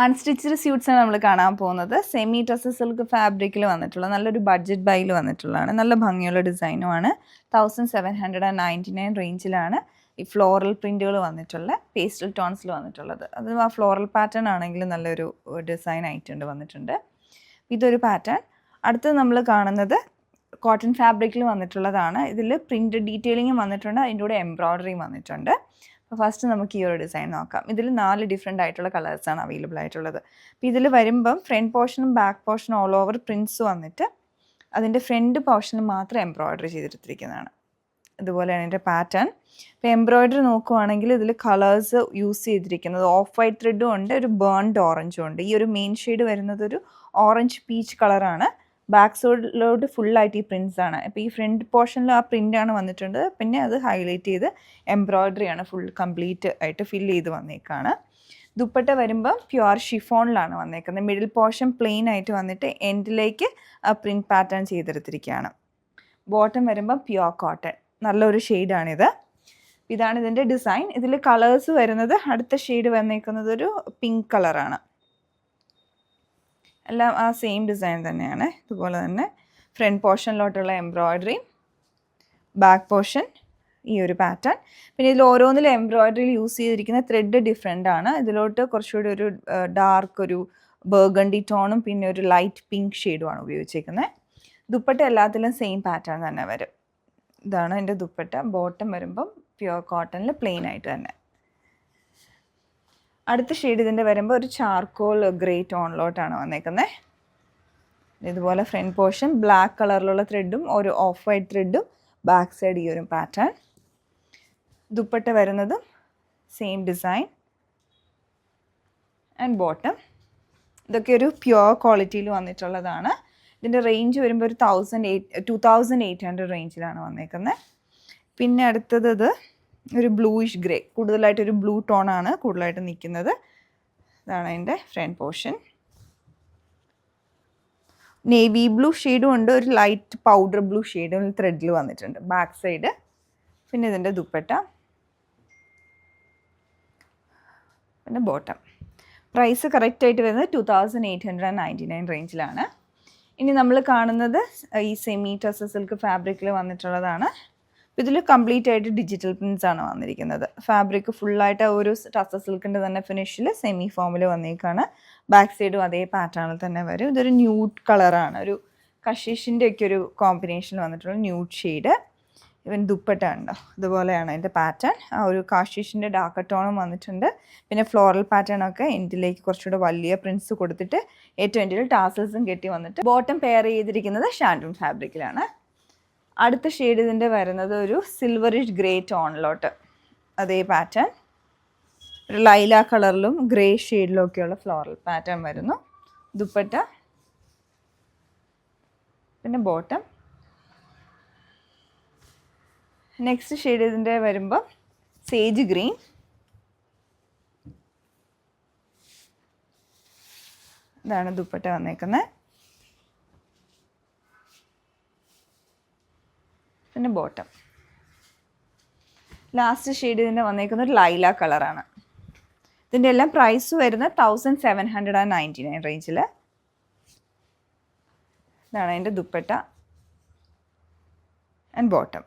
Unstitched സ്യൂട്ട്സാണ് നമ്മൾ കാണാൻ പോകുന്നത്. സെമി ടസർ സിൽക്ക് ഫാബ്രിക്കിൽ വന്നിട്ടുള്ള നല്ലൊരു ബഡ്ജറ്റ് ബൈയിൽ വന്നിട്ടുള്ളതാണ്. നല്ല ഭംഗിയുള്ള ഡിസൈനുമാണ്. 1799 റേഞ്ചിലാണ് ഈ ഫ്ലോറൽ പ്രിൻറ്റുകൾ വന്നിട്ടുള്ള പേസ്റ്റൽ ടോൺസിൽ വന്നിട്ടുള്ളത്. അത് ആ ഫ്ലോറൽ പാറ്റേൺ ആണെങ്കിലും നല്ലൊരു ഡിസൈൻ ആയിട്ടുണ്ട് വന്നിട്ടുണ്ട്. ഇതൊരു പാറ്റേൺ. അടുത്തത് നമ്മൾ കാണുന്നത് കോട്ടൺ ഫാബ്രിക്കിൽ വന്നിട്ടുള്ളതാണ്. ഇതിൽ പ്രിൻ്റ് ഡീറ്റെയിലിങ്ങും വന്നിട്ടുണ്ട്, അതിൻ്റെ കൂടെ എംബ്രോയ്ഡറിയും വന്നിട്ടുണ്ട്. അപ്പോൾ ഫസ്റ്റ് നമുക്ക് ഈ ഒരു ഡിസൈൻ നോക്കാം. ഇതിൽ 4 ഡിഫറെൻ്റ് ആയിട്ടുള്ള കളേഴ്സാണ് അവൈലബിൾ ആയിട്ടുള്ളത്. അപ്പോൾ ഇതിൽ വരുമ്പം ഫ്രണ്ട് പോർഷനും ബാക്ക് പോർഷനും ഓൾ ഓവർ പ്രിൻറ്റ്സ് വന്നിട്ട് അതിൻ്റെ ഫ്രണ്ട് പോർഷനിൽ മാത്രം എംബ്രോയ്ഡറി ചെയ്തെടുത്തിരിക്കുന്നതാണ്. ഇതുപോലെയാണ് ഇതിൻ്റെ പാറ്റേൺ. ഇപ്പോൾ എംബ്രോയ്ഡറി നോക്കുവാണെങ്കിൽ ഇതിൽ കളേഴ്സ് യൂസ് ചെയ്തിരിക്കുന്നത് ഓഫ് വൈറ്റ് ത്രെഡും ഉണ്ട്, ഒരു ബേൺഡ് ഓറഞ്ചും ഉണ്ട്. ഈ ഒരു മെയിൻ ഷെയ്ഡ് വരുന്നത് ഒരു ഓറഞ്ച് പീച്ച് കളറാണ്. ബാക്ക് സൈഡിലോട്ട് ഫുള്ളായിട്ട് ഈ പ്രിൻറ്റ്സ് ആണ്. അപ്പോൾ ഈ ഫ്രണ്ട് പോർഷനിൽ ആ പ്രിൻ്റാണ് വന്നിട്ടുണ്ട്, പിന്നെ അത് ഹൈലൈറ്റ് ചെയ്ത് എംബ്രോയ്ഡറിയാണ് ഫുൾ കംപ്ലീറ്റ് ആയിട്ട് ഫില്ല് ചെയ്ത് വന്നേക്കാണ്. ദുപ്പട്ട വരുമ്പോൾ പ്യുവർ ഷിഫോണിലാണ് വന്നേക്കുന്നത്. മിഡിൽ പോർഷൻ പ്ലെയിൻ ആയിട്ട് വന്നിട്ട് എൻഡിലേക്ക് പ്രിൻറ്റ് പാറ്റേൺ ചെയ്തെടുത്തിരിക്കുകയാണ്. ബോട്ടം വരുമ്പോൾ പ്യുവർ കോട്ടൺ, നല്ലൊരു ഷെയ്ഡാണിത്. ഇതാണ് ഇതിൻ്റെ ഡിസൈൻ. ഇതിൽ കളേഴ്സ് വരുന്നത്, അടുത്ത ഷെയ്ഡ് വന്നേക്കുന്നത് ഒരു പിങ്ക് കളറാണ്. എല്ലാം ആ സെയിം ഡിസൈൻ തന്നെയാണ്. ഇതുപോലെ തന്നെ ഫ്രണ്ട് പോർഷനിലോട്ടുള്ള എംബ്രോയ്ഡറി, ബാക്ക് പോർഷൻ ഈ ഒരു പാറ്റേൺ. പിന്നെ ഇതിൽ ഓരോന്നിലും എംബ്രോയ്ഡറിയിൽ യൂസ് ചെയ്തിരിക്കുന്ന ത്രെഡ് ഡിഫറെൻ്റ് ആണ്. ഇതിലോട്ട് കുറച്ചുകൂടി ഒരു ഡാർക്ക് ഒരു ബർഗണ്ടി ടോണും പിന്നെ ഒരു ലൈറ്റ് പിങ്ക് ഷെയ്ഡുമാണ് ഉപയോഗിച്ചിരിക്കുന്നത്. ദുപ്പട്ട എല്ലാത്തിലും സെയിം പാറ്റേൺ തന്നെ വരും. ഇതാണ് എൻ്റെ ദുപ്പട്ട. ബോട്ടം വരുമ്പം പ്യുവർ കോട്ടണിൽ പ്ലെയിൻ ആയിട്ട് തന്നെ. അടുത്ത ഷെയ്ഡ് ഇതിൻ്റെ വരുമ്പോൾ ഒരു ചാർക്കോൾ ഗ്രേ ടോണിലോട്ടാണ് വന്നേക്കുന്നത്. ഇതുപോലെ ഫ്രണ്ട് പോർഷൻ ബ്ലാക്ക് കളറിലുള്ള ത്രെഡും ഒരു ഓഫ് വൈറ്റ് ത്രെഡും, ബാക്ക് സൈഡ് ഈ ഒരു പാറ്റേൺ. ദുപ്പട്ട വരുന്നതും സെയിം ഡിസൈൻ ആൻഡ് ബോട്ടം. ഇതൊക്കെ ഒരു പ്യുവർ ക്വാളിറ്റിയിൽ വന്നിട്ടുള്ളതാണ്. ഇതിൻ്റെ റേഞ്ച് വരുമ്പോൾ ഒരു 2800 റേഞ്ചിലാണ് വന്നേക്കുന്നത്. പിന്നെ അടുത്തത് ഇത് ഒരു ബ്ലൂയിഷ് ഗ്രേ, കൂടുതലായിട്ടൊരു ബ്ലൂ ടോണാണ് കൂടുതലായിട്ട് നിൽക്കുന്നത്. ഇതാണ് അതിൻ്റെ ഫ്രണ്ട് പോർഷൻ. നേവി ബ്ലൂ ഷെയ്ഡും ഉണ്ട്, ഒരു ലൈറ്റ് പൗഡർ ബ്ലൂ ഷെയ്ഡും ത്രെഡിൽ വന്നിട്ടുണ്ട് ബാക്ക് സൈഡ്. പിന്നെ ഇതിൻ്റെ ദുപ്പട്ട, പിന്നെ ബോട്ടം. പ്രൈസ് കറക്റ്റായിട്ട് വരുന്നത് 2899 റേഞ്ചിലാണ്. ഇനി നമ്മൾ കാണുന്നത് ഈ സെമി ടസർ സിൽക്ക് ഫാബ്രിക്കിൽ വന്നിട്ടുള്ളതാണ്. ഇതിൽ കംപ്ലീറ്റ് ആയിട്ട് ഡിജിറ്റൽ പ്രിൻറ്റ്സ് ആണ് വന്നിരിക്കുന്നത്. ഫാബ്രിക് ഫുള്ളായിട്ട് ഒരു ടസർ സിൽക്കിൻ്റെ തന്നെ ഫിനിഷിൽ സെമി ഫോമിൽ വന്നേക്കാണ്. ബാക്ക് സൈഡും അതേ പാറ്റേണിൽ തന്നെ വരും. ഇതൊരു ന്യൂഡ് കളറാണ്, ഒരു കഷീഷിൻ്റെ ഒക്കെ ഒരു കോമ്പിനേഷൻ വന്നിട്ടുള്ള ന്യൂഡ് ഷെയ്ഡ്. ഇവൻ ദുപ്പട്ട ഉണ്ടോ, ഇതുപോലെയാണ് അതിൻ്റെ പാറ്റേൺ. ആ ഒരു കാഷീഷിൻ്റെ ഡാർക്ക് ടോണും വന്നിട്ടുണ്ട്. പിന്നെ ഫ്ലോറൽ പാറ്റേൺ ഒക്കെ എൻഡിലേക്ക് കുറച്ചുകൂടെ വലിയ പ്രിൻറ്റ്സ് കൊടുത്തിട്ട് ഏറ്റവും എൻഡിൽ ടാസൽസും കെട്ടി വന്നിട്ട് ബോട്ടം പെയർ ചെയ്തിരിക്കുന്നത് ഷാൻഡൂൺ ഫാബ്രിക്കിലാണ്. അടുത്ത ഷെയ്ഡ് ഇതിൻ്റെ വരുന്നത് ഒരു സിൽവറിഷ് ഗ്രേ ടോണിലോട്ട് അതേ പാറ്റേൺ, ഒരു ലൈല കളറിലും ഗ്രേ ഷെയ്ഡിലും ഒക്കെയുള്ള ഫ്ലോറൽ പാറ്റേൺ വരുന്നു. ദുപ്പട്ട, പിന്നെ ബോട്ടം. നെക്സ്റ്റ് ഷെയ്ഡ് ഇതിൻ്റെ വരുമ്പോൾ സേജ് ഗ്രീൻ, ഇതാണ് ദുപ്പട്ട വന്നേക്കുന്നത്. പിന്നെ ബോട്ടം. ലാസ്റ്റ് ഷെയ്ഡ് ഇതിൻ്റെ വന്നേക്കുന്ന ഒരു ലൈല കളറാണ്. ഇതിൻ്റെ എല്ലാം പ്രൈസ് വരുന്നത് 1799 റേഞ്ചിൽ. ഇതാണ് അതിൻ്റെ ദുപ്പട്ട ആൻഡ് ബോട്ടം.